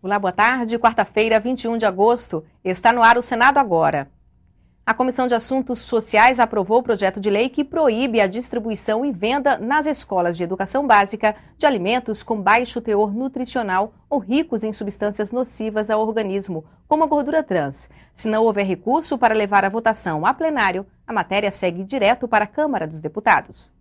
Olá, boa tarde. Quarta-feira, 21 de agosto. Está no ar o Senado Agora. A Comissão de Assuntos Sociais aprovou o projeto de lei que proíbe a distribuição e venda nas escolas de educação básica de alimentos com baixo teor nutricional ou ricos em substâncias nocivas ao organismo, como a gordura trans. Se não houver recurso para levar a votação a plenário, a matéria segue direto para a Câmara dos Deputados.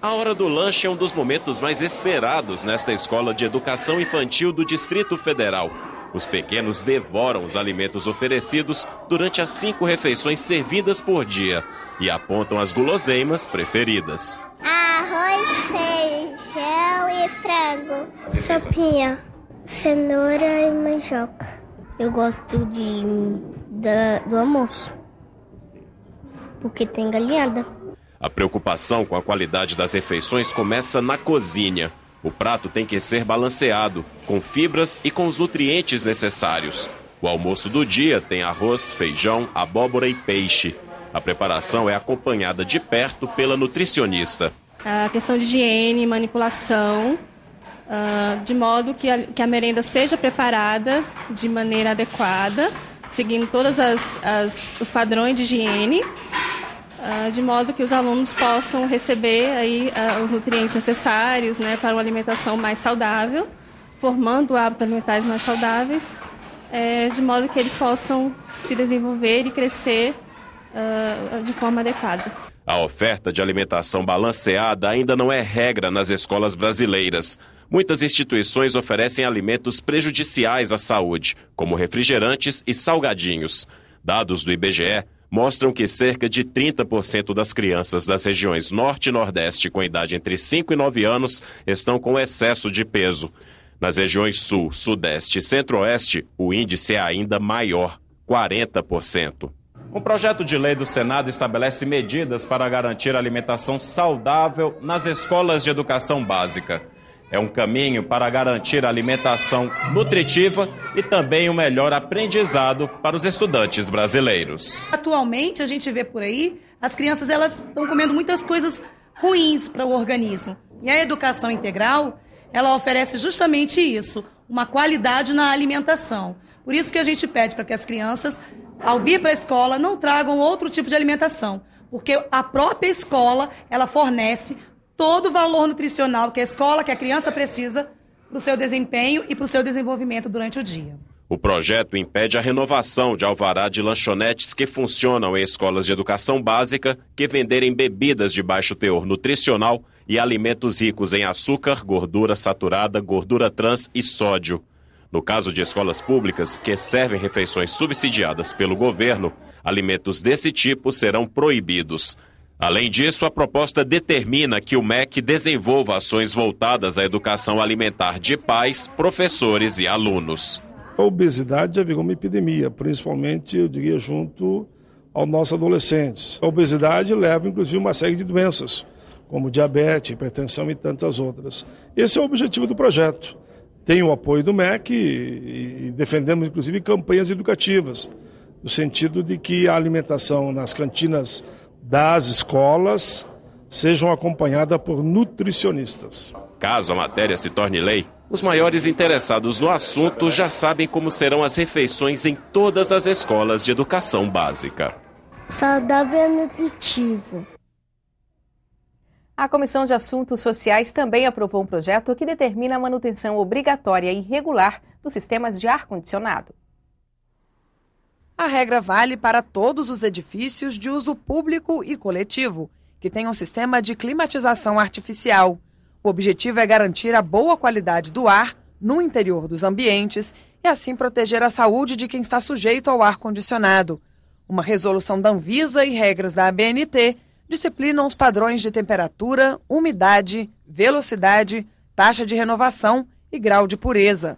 A hora do lanche é um dos momentos mais esperados nesta escola de educação infantil do Distrito Federal. Os pequenos devoram os alimentos oferecidos durante as 5 refeições servidas por dia e apontam as guloseimas preferidas. Arroz, feijão e frango. Sopinha, cenoura e mandioca. Eu gosto do almoço, porque tem galinhada. A preocupação com a qualidade das refeições começa na cozinha. O prato tem que ser balanceado, com fibras e com os nutrientes necessários. O almoço do dia tem arroz, feijão, abóbora e peixe. A preparação é acompanhada de perto pela nutricionista. A questão de higiene, manipulação, de modo que a merenda seja preparada de maneira adequada, seguindo todos os padrões de higiene, de modo que os alunos possam receber aí, os nutrientes necessários, né, para uma alimentação mais saudável, formando hábitos alimentares mais saudáveis, de modo que eles possam se desenvolver e crescer de forma adequada. A oferta de alimentação balanceada ainda não é regra nas escolas brasileiras. Muitas instituições oferecem alimentos prejudiciais à saúde, como refrigerantes e salgadinhos. Dados do IBGE mostram que cerca de 30% das crianças das regiões Norte e Nordeste com idade entre 5 e 9 anos estão com excesso de peso. Nas regiões Sul, Sudeste e Centro-Oeste, o índice é ainda maior, 40%. Um projeto de lei do Senado estabelece medidas para garantir a alimentação saudável nas escolas de educação básica. É um caminho para garantir a alimentação nutritiva e também um melhor aprendizado para os estudantes brasileiros. Atualmente, a gente vê por aí, as crianças elas estão comendo muitas coisas ruins para o organismo. E a educação integral, ela oferece justamente isso, uma qualidade na alimentação. Por isso que a gente pede para que as crianças, ao vir para a escola, não tragam outro tipo de alimentação, porque a própria escola, ela fornece todo o valor nutricional que a escola, que a criança precisa para o seu desempenho e para o seu desenvolvimento durante o dia. O projeto impede a renovação de alvará de lanchonetes que funcionam em escolas de educação básica que venderem bebidas de baixo teor nutricional e alimentos ricos em açúcar, gordura saturada, gordura trans e sódio. No caso de escolas públicas que servem refeições subsidiadas pelo governo, alimentos desse tipo serão proibidos. Além disso, a proposta determina que o MEC desenvolva ações voltadas à educação alimentar de pais, professores e alunos. A obesidade já virou uma epidemia, principalmente, eu diria, junto aos nossos adolescentes. A obesidade leva, inclusive, uma série de doenças, como diabetes, hipertensão e tantas outras. Esse é o objetivo do projeto. Tem o apoio do MEC e defendemos, inclusive, campanhas educativas, no sentido de que a alimentação nas cantinas das escolas sejam acompanhadas por nutricionistas. Caso a matéria se torne lei, os maiores interessados no assunto já sabem como serão as refeições em todas as escolas de educação básica. Saudável e nutritivo. A Comissão de Assuntos Sociais também aprovou um projeto que determina a manutenção obrigatória e regular dos sistemas de ar-condicionado. A regra vale para todos os edifícios de uso público e coletivo, que tenham um sistema de climatização artificial. O objetivo é garantir a boa qualidade do ar no interior dos ambientes e assim proteger a saúde de quem está sujeito ao ar-condicionado. Uma resolução da Anvisa e regras da ABNT disciplinam os padrões de temperatura, umidade, velocidade, taxa de renovação e grau de pureza.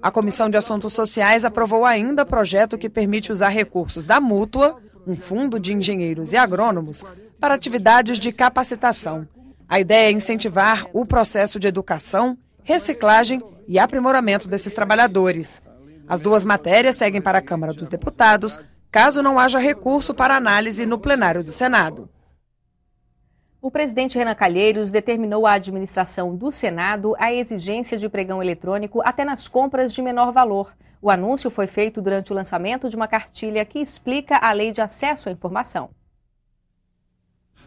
A Comissão de Assuntos Sociais aprovou ainda projeto que permite usar recursos da Mútua, um fundo de engenheiros e agrônomos, para atividades de capacitação. A ideia é incentivar o processo de educação, reciclagem e aprimoramento desses trabalhadores. As duas matérias seguem para a Câmara dos Deputados, caso não haja recurso para análise no plenário do Senado. O presidente Renan Calheiros determinou à administração do Senado a exigência de pregão eletrônico até nas compras de menor valor. O anúncio foi feito durante o lançamento de uma cartilha que explica a Lei de Acesso à Informação.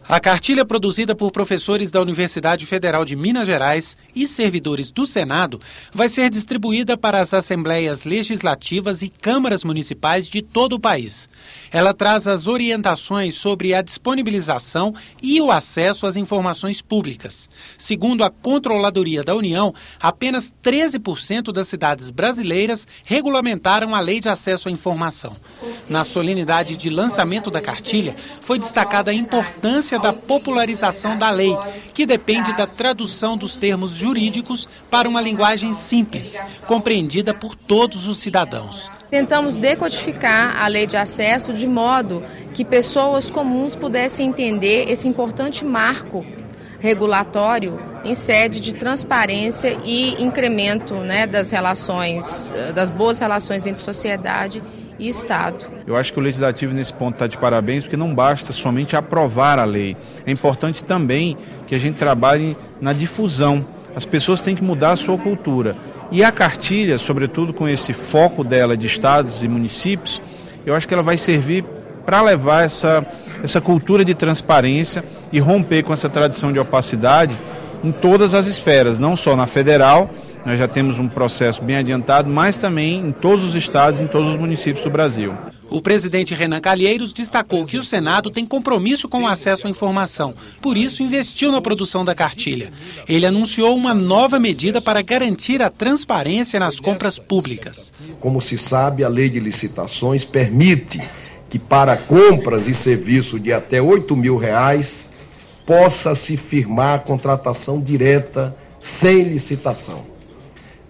A cartilha produzida por professores da Universidade Federal de Minas Gerais e servidores do Senado vai ser distribuída para as assembleias legislativas e câmaras municipais de todo o país. Ela traz as orientações sobre a disponibilização e o acesso às informações públicas. Segundo a Controladoria da União, apenas 13% das cidades brasileiras regulamentaram a Lei de Acesso à Informação. Na solenidade de lançamento da cartilha, foi destacada a importância da popularização da lei, que depende da tradução dos termos jurídicos para uma linguagem simples, compreendida por todos os cidadãos. Tentamos decodificar a lei de acesso de modo que pessoas comuns pudessem entender esse importante marco regulatório em sede de transparência e incremento, das boas relações entre sociedade e Estado. Eu acho que o Legislativo nesse ponto está de parabéns, porque não basta somente aprovar a lei. É importante também que a gente trabalhe na difusão. As pessoas têm que mudar a sua cultura. E a cartilha, sobretudo com esse foco dela de estados e municípios, eu acho que ela vai servir para levar essa cultura de transparência e romper com essa tradição de opacidade em todas as esferas, não só na federal. Nós já temos um processo bem adiantado, mas também em todos os estados e em todos os municípios do Brasil. O presidente Renan Calheiros destacou que o Senado tem compromisso com o acesso à informação, por isso investiu na produção da cartilha. Ele anunciou uma nova medida para garantir a transparência nas compras públicas. Como se sabe, a Lei de Licitações permite que para compras e serviços de até R$8.000 possa-se firmar a contratação direta sem licitação.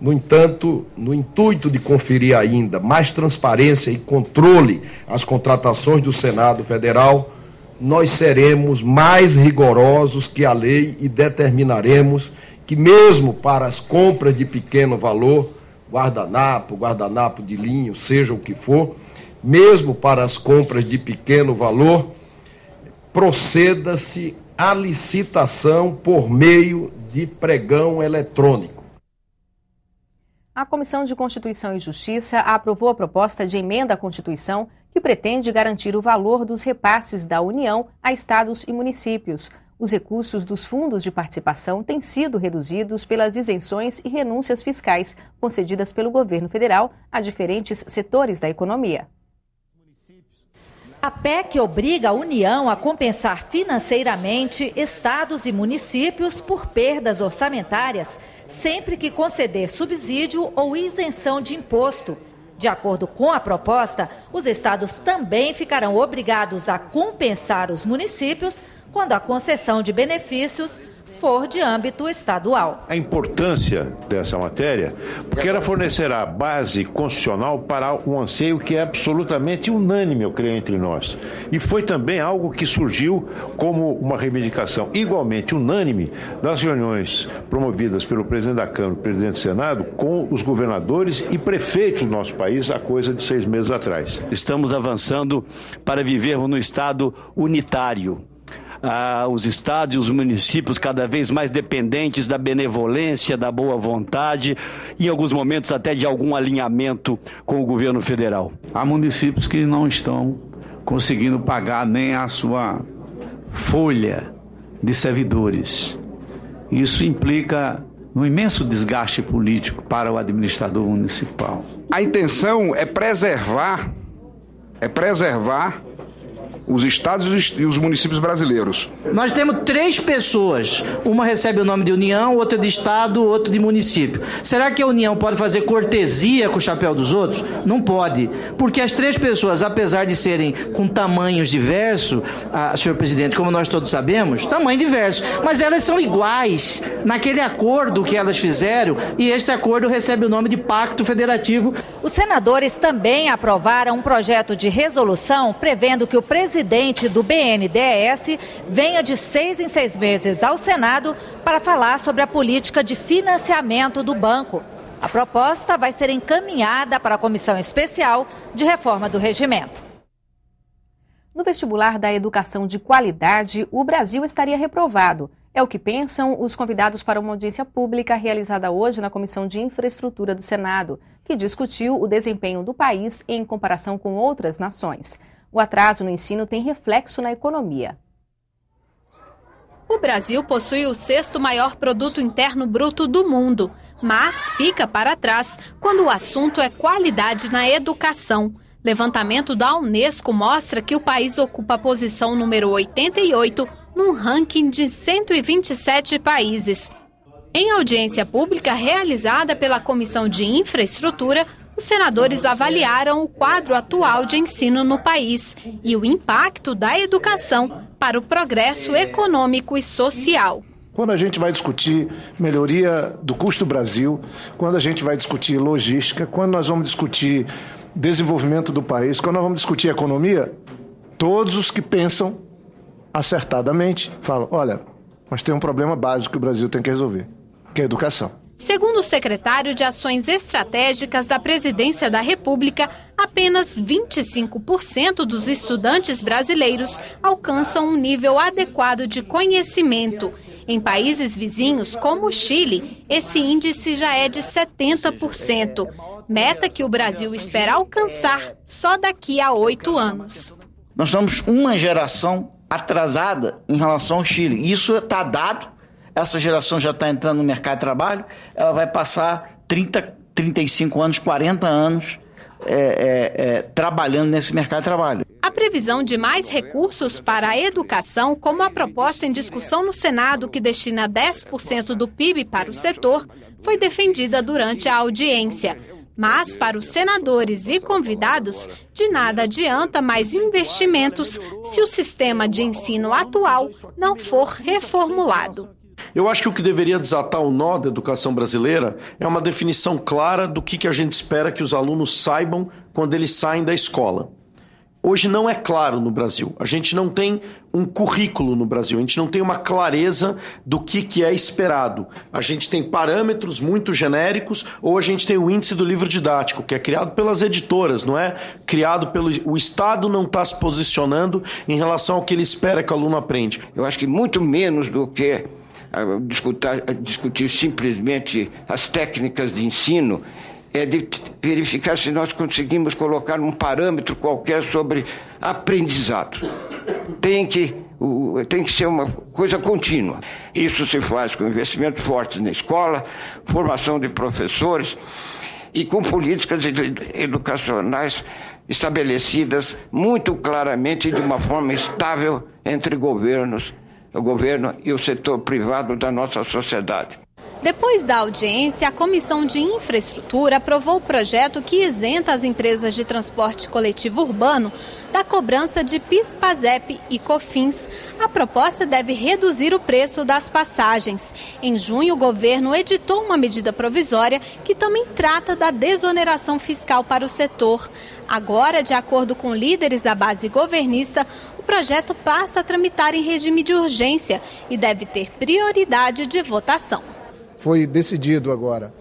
No entanto, no intuito de conferir ainda mais transparência e controle às contratações do Senado Federal, nós seremos mais rigorosos que a lei e determinaremos que mesmo para as compras de pequeno valor, guardanapo de linho, seja o que for, mesmo para as compras de pequeno valor, proceda-se à licitação por meio de pregão eletrônico. A Comissão de Constituição e Justiça aprovou a proposta de emenda à Constituição que pretende garantir o valor dos repasses da União a estados e municípios. Os recursos dos fundos de participação têm sido reduzidos pelas isenções e renúncias fiscais concedidas pelo governo federal a diferentes setores da economia. A PEC obriga a União a compensar financeiramente estados e municípios por perdas orçamentárias sempre que conceder subsídio ou isenção de imposto. De acordo com a proposta, os estados também ficarão obrigados a compensar os municípios quando a concessão de benefícios for de âmbito estadual. A importância dessa matéria, porque ela fornecerá base constitucional para um anseio que é absolutamente unânime, eu creio, entre nós. E foi também algo que surgiu como uma reivindicação igualmente unânime das reuniões promovidas pelo presidente da Câmara e presidente do Senado com os governadores e prefeitos do nosso país há coisa de 6 meses atrás. Estamos avançando para vivermos no Estado unitário. Os estados e os municípios cada vez mais dependentes da benevolência, da boa vontade e, em alguns momentos, até de algum alinhamento com o governo federal. Há municípios que não estão conseguindo pagar nem a sua folha de servidores. Isso implica um imenso desgaste político para o administrador municipal. A intenção é preservar os estados e os municípios brasileiros. Nós temos 3 pessoas, uma recebe o nome de União, outra de Estado, outra de município. Será que a União pode fazer cortesia com o chapéu dos outros? Não pode, porque as 3 pessoas, apesar de serem com tamanhos diversos, senhor presidente, como nós todos sabemos, tamanho diverso, mas elas são iguais naquele acordo que elas fizeram, e esse acordo recebe o nome de Pacto Federativo. Os senadores também aprovaram um projeto de resolução prevendo que o presidente do BNDES venha de 6 em 6 meses ao Senado para falar sobre a política de financiamento do banco. A proposta vai ser encaminhada para a Comissão Especial de Reforma do Regimento. No vestibular da educação de qualidade, o Brasil estaria reprovado. É o que pensam os convidados para uma audiência pública realizada hoje na Comissão de Infraestrutura do Senado, que discutiu o desempenho do país em comparação com outras nações. O atraso no ensino tem reflexo na economia. O Brasil possui o 6º maior produto interno bruto do mundo, mas fica para trás quando o assunto é qualidade na educação. Levantamento da Unesco mostra que o país ocupa a posição número 88 num ranking de 127 países. Em audiência pública realizada pela Comissão de Infraestrutura, os senadores avaliaram o quadro atual de ensino no país e o impacto da educação para o progresso econômico e social. Quando a gente vai discutir melhoria do custo do Brasil, quando a gente vai discutir logística, quando nós vamos discutir desenvolvimento do país, quando nós vamos discutir economia, todos os que pensam acertadamente falam, olha, mas tem um problema básico que o Brasil tem que resolver, que é a educação. Segundo o secretário de Ações Estratégicas da Presidência da República, apenas 25% dos estudantes brasileiros alcançam um nível adequado de conhecimento. Em países vizinhos, como o Chile, esse índice já é de 70%, meta que o Brasil espera alcançar só daqui a 8 anos. Nós somos uma geração atrasada em relação ao Chile. Isso está dado. Essa geração já está entrando no mercado de trabalho, ela vai passar 30, 35 anos, 40 anos trabalhando nesse mercado de trabalho. A previsão de mais recursos para a educação, como a proposta em discussão no Senado que destina 10% do PIB para o setor, foi defendida durante a audiência. Mas, para os senadores e convidados, de nada adianta mais investimentos se o sistema de ensino atual não for reformulado. Eu acho que o que deveria desatar o nó da educação brasileira é uma definição clara do que a gente espera que os alunos saibam quando eles saem da escola. Hoje não é claro no Brasil. A gente não tem um currículo no Brasil, a gente não tem uma clareza do que é esperado. A gente tem parâmetros muito genéricos ou a gente tem o índice do livro didático, que é criado pelas editoras, não é criado pelo... O Estado não está se posicionando em relação ao que ele espera que o aluno aprenda. Eu acho que muito menos do que discutir simplesmente as técnicas de ensino, é de verificar se nós conseguimos colocar um parâmetro qualquer sobre aprendizado. Tem que ser uma coisa contínua. Isso se faz com investimento forte na escola, formação de professores e com políticas educacionais estabelecidas muito claramente de uma forma estável entre o governo e o setor privado da nossa sociedade. Depois da audiência, a Comissão de Infraestrutura aprovou o projeto que isenta as empresas de transporte coletivo urbano da cobrança de PIS, PASEP e COFINS. A proposta deve reduzir o preço das passagens. Em junho, o governo editou uma medida provisória que também trata da desoneração fiscal para o setor. Agora, de acordo com líderes da base governista, o projeto passa a tramitar em regime de urgência e deve ter prioridade de votação. Foi decidido agora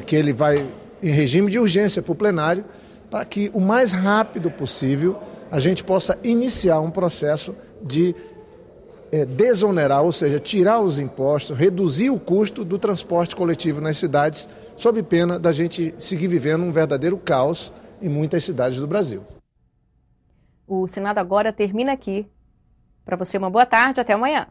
que ele vai em regime de urgência para o plenário, para que o mais rápido possível a gente possa iniciar um processo de desonerar, ou seja, tirar os impostos, reduzir o custo do transporte coletivo nas cidades, sob pena da gente seguir vivendo um verdadeiro caos em muitas cidades do Brasil. O Senado agora termina aqui. Para você, uma boa tarde, até amanhã.